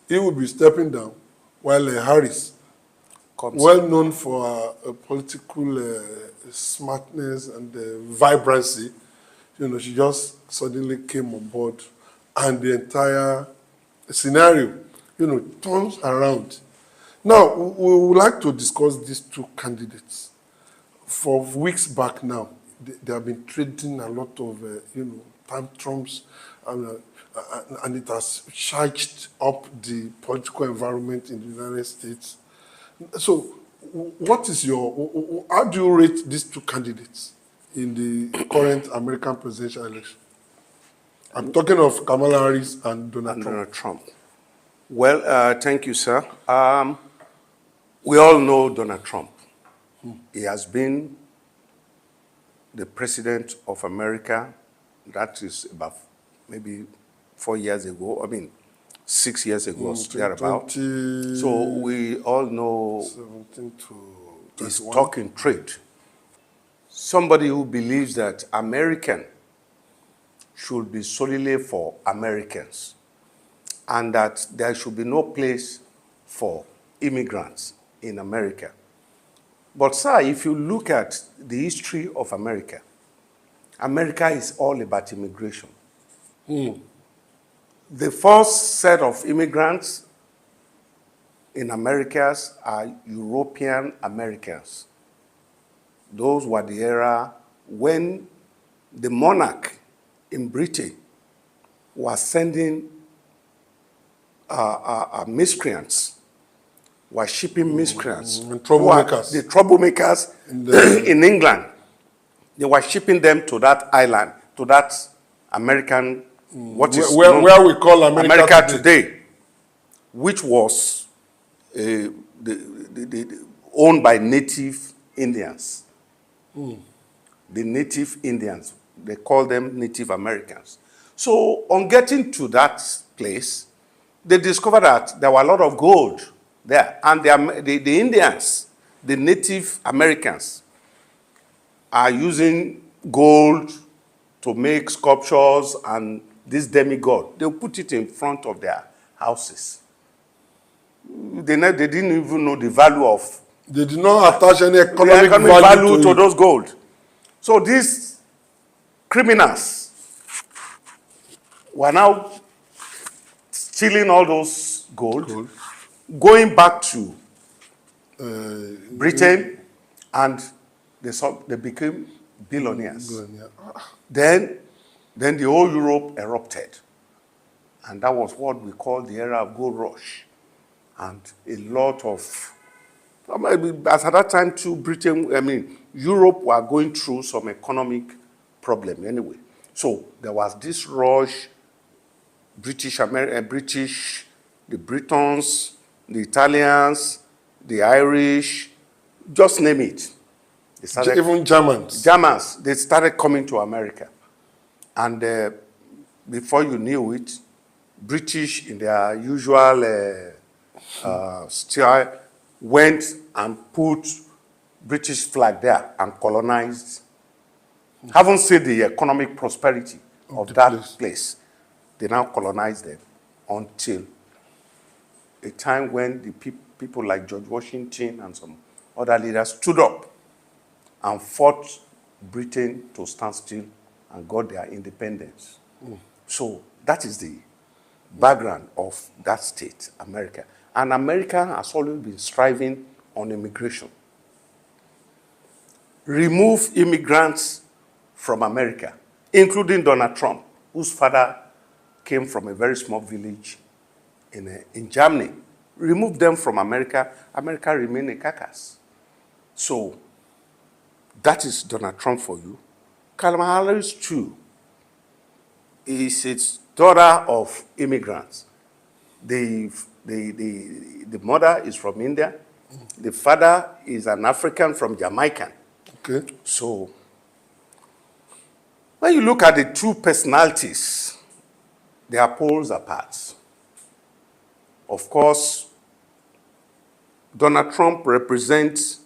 he will be stepping down, while Harris, well known for political smartness and vibrancy, she just suddenly came on board, and the entire scenario, turns around. Now, we would like to discuss these two candidates. For weeks back now, they have been trading a lot of, tantrums, and it has charged up the political environment in the United States. So, what is how do you rate these two candidates in the current American presidential election? I'm talking of Kamala Harris and Donald Trump. Well, thank you, sir. We all know Donald Trump. He has been the president of America. That is about maybe 4 years ago. 6 years ago, thereabout. So we all know 17 to he's talking trade. Somebody who believes that American should be solely for Americans, and that there should be no place for immigrants in America. But sir, if you look at the history of America, America is all about immigration. The first set of immigrants in Americas are European Americans. Those were the era when the monarch in Britain was sending miscreants, were shipping miscreants. And troublemakers. The troublemakers in England. They were shipping them to that island, to that American, where we call America today, which was owned by native Indians. The native Indians, they call them Native Americans. So on getting to that place, they discovered that there were a lot of gold there. And the Indians, the Native Americans, are using gold to make sculptures and this demigod. They'll put it in front of their houses. They didn't even know the value of. They did not attach any economic value to those gold. So these criminals were now stealing all those gold, going back to Britain, and they became billionaires. Then the whole Europe erupted. And that was what we call the era of gold rush. And a lot of, as at that time too, Europe were going through some economic problem anyway. So there was this rush, the Britons, the Italians, the Irish, just name it. Even Germans. Germans, they started coming to America. And before you knew it, British, in their usual style, went and put British flag there and colonized. Haven't seen the economic prosperity of that place. They now colonized them until a time when the people like George Washington and some other leaders stood up and fought Britain to stand still and got their independence. So that is the background of that state, America. And America has always been striving on immigration. Remove immigrants from America, including Donald Trump, whose father came from a very small village in Germany. Remove them from America, America remain a carcass. So that is Donald Trump for you. Kamala Harris, too, is its daughter of immigrants. The mother is from India. The father is an African from Jamaica. Okay. So when you look at the two personalities, they are poles apart. Of course, Donald Trump represents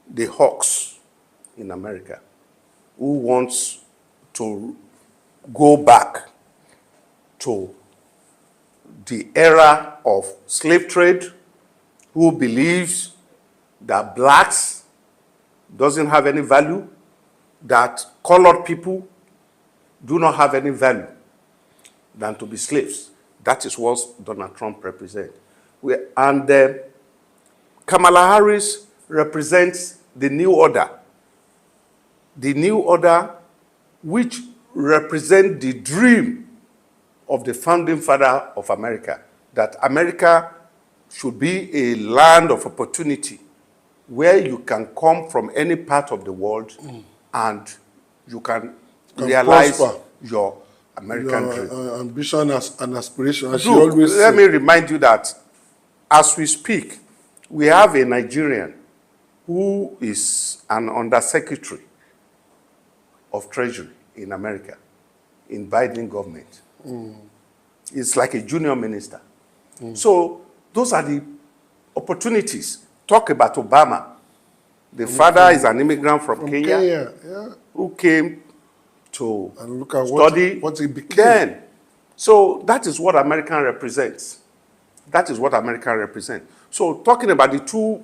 the hawks in America who wants to go back to the era of slave trade, who believes that blacks doesn't have any value, that colored people do not have any value than to be slaves. That is what Donald Trump represents. And Kamala Harris represents the new order. The new order which represents the dream of the founding father of America, that America should be a land of opportunity where you can come from any part of the world and you can realize prosper. your American dream. Ambition and aspiration. As she Look, always let said. me remind you that as we speak, we have a Nigerian who is an undersecretary of Treasury in America, in Biden government. It's like a junior minister. So those are the opportunities. Talk about Obama. The father is an immigrant from Kenya Yeah. who came to And look at study. what he became. Then, so that is what American represents. That is what America represents. So talking about the two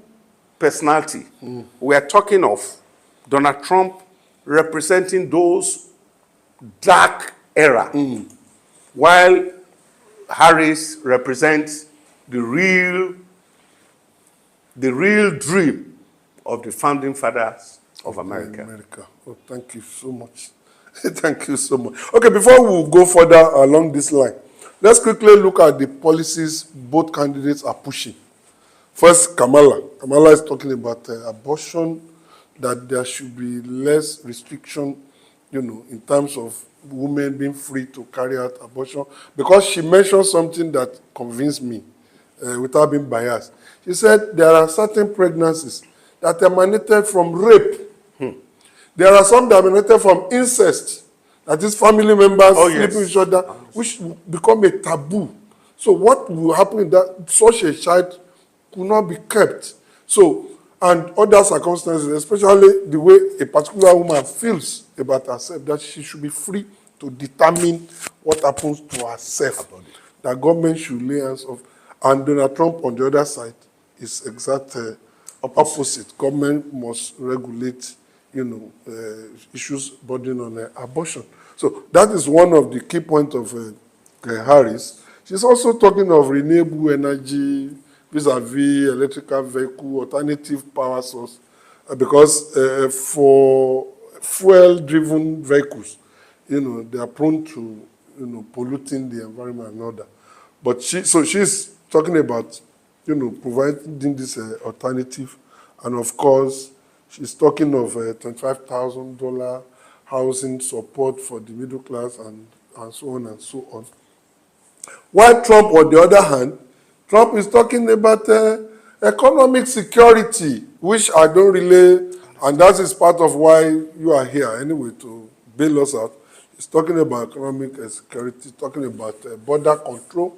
personality, we are talking of Donald Trump representing those dark era, while Harris represents the real dream of the founding fathers of America. Oh, thank you so much. Thank you so much. Okay, before we go further along this line, let's quickly look at the policies both candidates are pushing. First, Kamala. Kamala is talking about abortion, that there should be less restriction, in terms of women being free to carry out abortion. Because she mentioned something that convinced me, without being biased. She said there are certain pregnancies that emanated from rape. There are some that emanated from incest, that is family members sleeping with each other, which become a taboo. So what will happen is that such a child could not be kept. So, and other circumstances, especially the way a particular woman feels about herself, that she should be free to determine what happens to herself. That government should lay hands off. And Donald Trump, on the other side, is exact opposite. Government must regulate, issues bordering on abortion. So that is one of the key points of Harris. She's also talking of renewable energy, vis-a-vis electrical vehicle, alternative power source, because for fuel-driven vehicles, they are prone to, polluting the environment and all that. But she's talking about, providing this alternative, and of course, she's talking of $25,000 housing support for the middle class and so on and so on. While Trump, on the other hand, Trump is talking about economic security, which I don't really, and that is part of why you are here anyway, to bail us out. He's talking about economic security, talking about border control,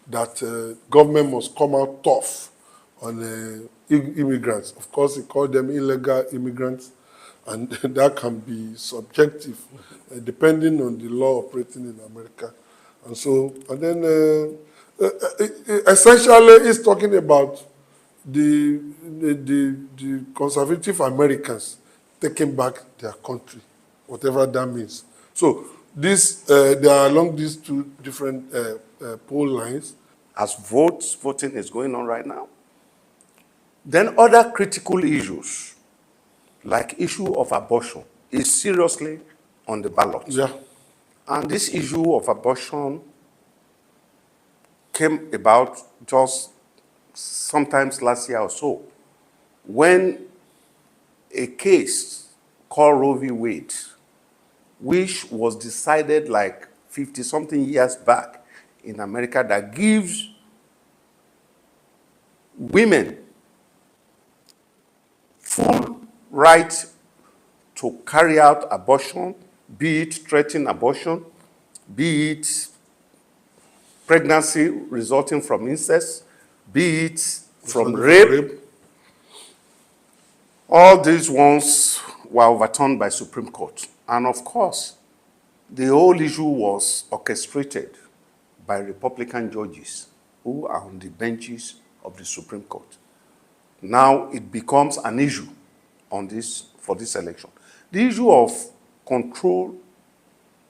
that government must come out tough on immigrants. Of course, he called them illegal immigrants, and that can be subjective, depending on the law operating in America. And so, and then essentially, he's talking about the conservative Americans taking back their country, whatever that means. So they are along these two different poll lines. As voting is going on right now, then other critical issues, like issue of abortion, is seriously on the ballot. Yeah. And this issue of abortion came about just sometimes last year or so, when a case called Roe v. Wade, which was decided like 50-something years back in America, that gives women full right to carry out abortion, be it threatened abortion, be it pregnancy resulting from incest, be it from rape. All these ones were overturned by Supreme Court. And of course, the whole issue was orchestrated by Republican judges who are on the benches of the Supreme Court. Now it becomes an issue on this, for this election. The issue of control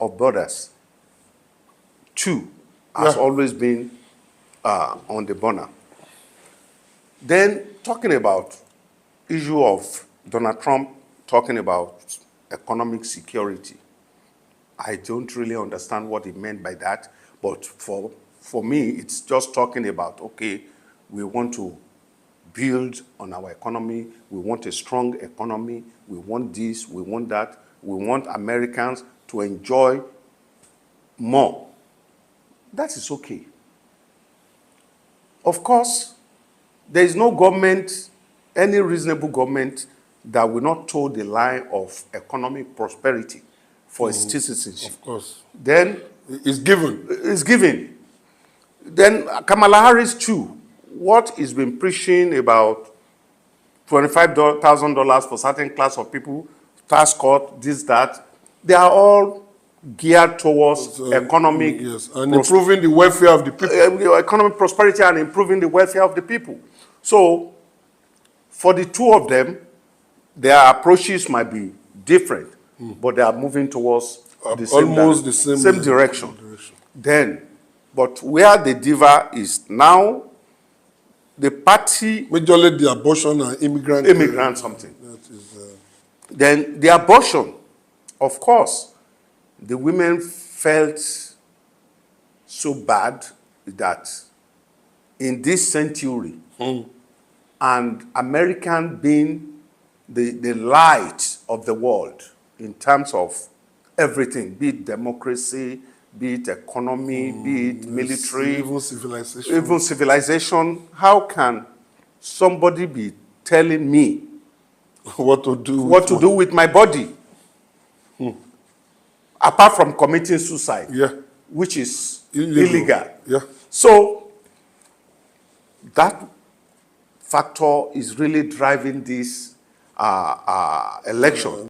of borders, too, has always been on the burner. Then talking about issue of Donald Trump talking about economic security. I don't really understand what he meant by that, but for me, it's just talking about, okay, we want to build on our economy, we want a strong economy, we want this, we want that, we want Americans to enjoy more. That is okay. Of course, there is no government, any reasonable government, that will not toe the line of economic prosperity for its citizenship. Of course. Then it's given. It's given. Then Kamala Harris too, what he's been preaching about $25,000 for certain class of people, tax cut, this, that, they are all geared towards economic, yes, and improving the welfare of the people. Economic prosperity and improving the welfare of the people. So, for the two of them, their approaches might be different, but they are moving towards the same almost the same direction. Then, but where the diva is now, the party... Majorly the abortion and immigrant something. That is, then the abortion, of course, the women felt so bad that in this century, and American being the light of the world in terms of everything, be it democracy, be it economy, be it military, even civilization. Even civilization, how can somebody be telling me what to do with my body? Apart from committing suicide, which is illegal. Yeah. So that factor is really driving this election.